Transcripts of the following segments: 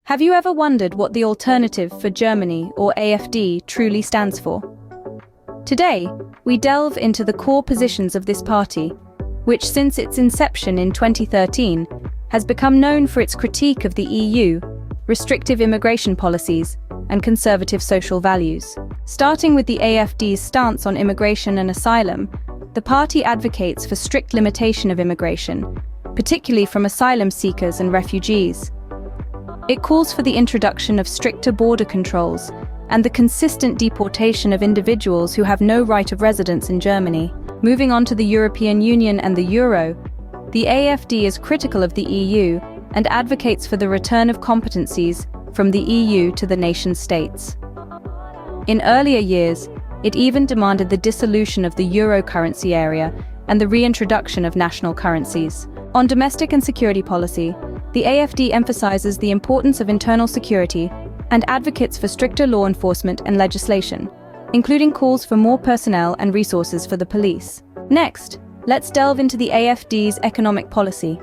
Have you ever wondered what the Alternative for Germany, or AfD, truly stands for? Today, we delve into the core positions of this party, which since its inception in 2013, has become known for its critique of the EU, restrictive immigration policies, and conservative social values. Starting with the AfD's stance on immigration and asylum, the party advocates for strict limitation of immigration, particularly from asylum seekers and refugees. It calls for the introduction of stricter border controls and the consistent deportation of individuals who have no right of residence in Germany. Moving on to the European Union and the Euro, the AfD is critical of the EU and advocates for the return of competencies from the EU to the nation-states. In earlier years, it even demanded the dissolution of the euro currency area and the reintroduction of national currencies. On domestic and security policy, the AfD emphasizes the importance of internal security and advocates for stricter law enforcement and legislation, including calls for more personnel and resources for the police. Next, let's delve into the AfD's economic policy.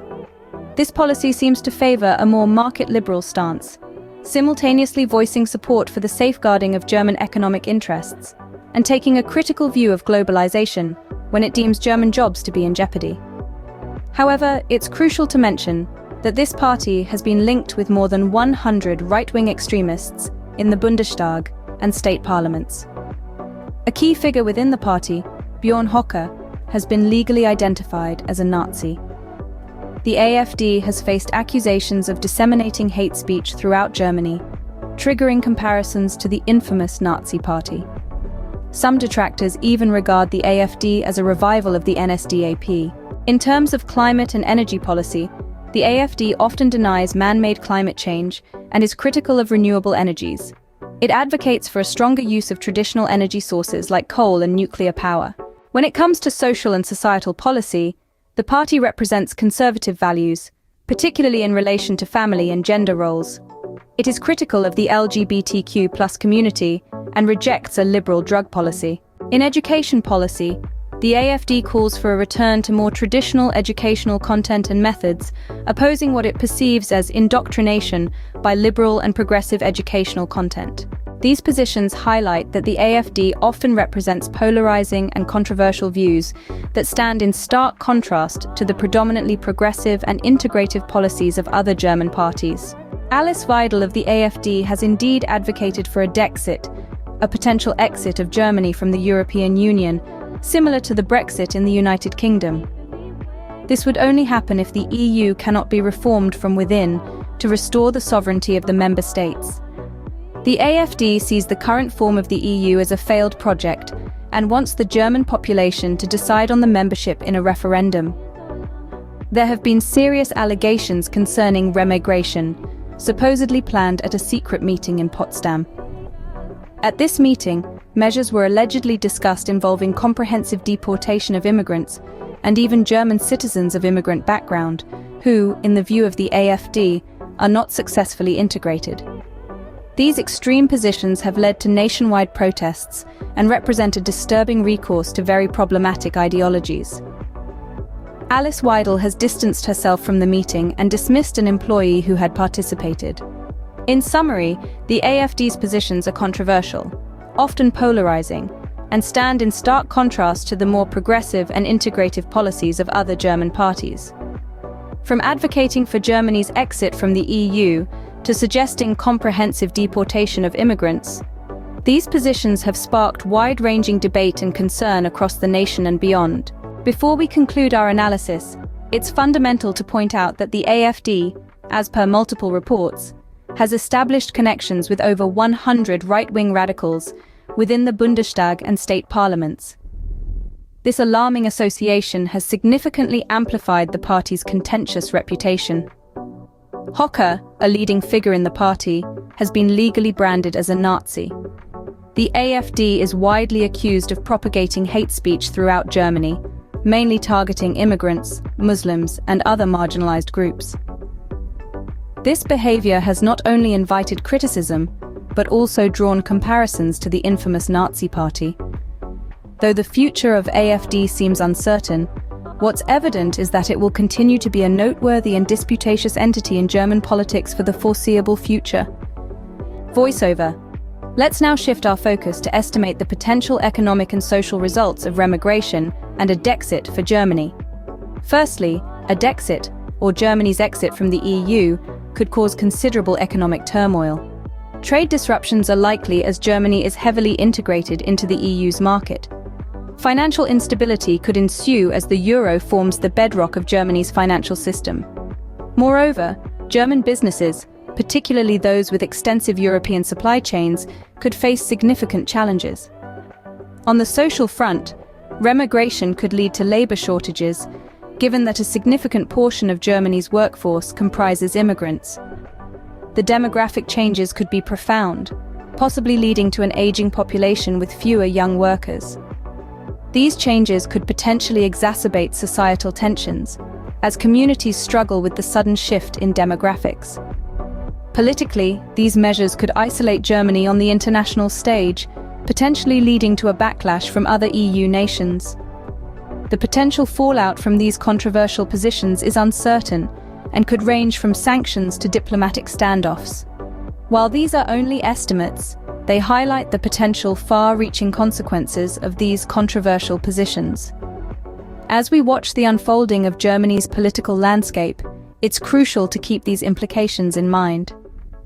This policy seems to favor a more market-liberal stance, simultaneously voicing support for the safeguarding of German economic interests and taking a critical view of globalization when it deems German jobs to be in jeopardy. However, it's crucial to mention that this party has been linked with more than 100 right-wing extremists in the Bundestag and state parliaments. A key figure within the party, Björn Höcke, has been legally identified as a Nazi. The AfD has faced accusations of disseminating hate speech throughout Germany, triggering comparisons to the infamous Nazi Party. Some detractors even regard the AfD as a revival of the NSDAP. In terms of climate and energy policy, the AfD often denies man-made climate change and is critical of renewable energies. It advocates for a stronger use of traditional energy sources like coal and nuclear power. When it comes to social and societal policy, the party represents conservative values, particularly in relation to family and gender roles. It is critical of the LGBTQ+ community and rejects a liberal drug policy. In education policy, the AfD calls for a return to more traditional educational content and methods, opposing what it perceives as indoctrination by liberal and progressive educational content. These positions highlight that the AfD often represents polarizing and controversial views that stand in stark contrast to the predominantly progressive and integrative policies of other German parties. Alice Weidel of the AfD has indeed advocated for a Dexit, a potential exit of Germany from the European Union, similar to the Brexit in the United Kingdom. This would only happen if the EU cannot be reformed from within to restore the sovereignty of the member states. The AfD sees the current form of the EU as a failed project and wants the German population to decide on the membership in a referendum. There have been serious allegations concerning remigration, supposedly planned at a secret meeting in Potsdam. At this meeting, measures were allegedly discussed involving comprehensive deportation of immigrants and even German citizens of immigrant background, who, in the view of the AfD, are not successfully integrated. These extreme positions have led to nationwide protests and represent a disturbing recourse to very problematic ideologies. Alice Weidel has distanced herself from the meeting and dismissed an employee who had participated. In summary, the AfD's positions are controversial, often polarizing, and stand in stark contrast to the more progressive and integrative policies of other German parties. From advocating for Germany's exit from the EU to suggesting comprehensive deportation of immigrants, these positions have sparked wide-ranging debate and concern across the nation and beyond. Before we conclude our analysis, it's fundamental to point out that the AfD, as per multiple reports, has established connections with over 100 right-wing radicals within the Bundestag and state parliaments. This alarming association has significantly amplified the party's contentious reputation. Höcke, a leading figure in the party, has been legally branded as a Nazi. The AfD is widely accused of propagating hate speech throughout Germany, mainly targeting immigrants, Muslims, and other marginalized groups. This behavior has not only invited criticism, but also drawn comparisons to the infamous Nazi Party. Though the future of AfD seems uncertain, What's evident is that it will continue to be a noteworthy and disputatious entity in German politics for the foreseeable future. Voiceover. Let's now shift our focus to estimate the potential economic and social results of remigration and a Dexit for Germany. Firstly, a Dexit, or Germany's exit from the EU, could cause considerable economic turmoil. Trade disruptions are likely as Germany is heavily integrated into the EU's market. Financial instability could ensue as the euro forms the bedrock of Germany's financial system. Moreover, German businesses, particularly those with extensive European supply chains, could face significant challenges. On the social front, remigration could lead to labor shortages, given that a significant portion of Germany's workforce comprises immigrants. The demographic changes could be profound, possibly leading to an aging population with fewer young workers. These changes could potentially exacerbate societal tensions, as communities struggle with the sudden shift in demographics. Politically, these measures could isolate Germany on the international stage, potentially leading to a backlash from other EU nations. The potential fallout from these controversial positions is uncertain and could range from sanctions to diplomatic standoffs. While these are only estimates, they highlight the potential far-reaching consequences of these controversial positions. As we watch the unfolding of Germany's political landscape, it's crucial to keep these implications in mind.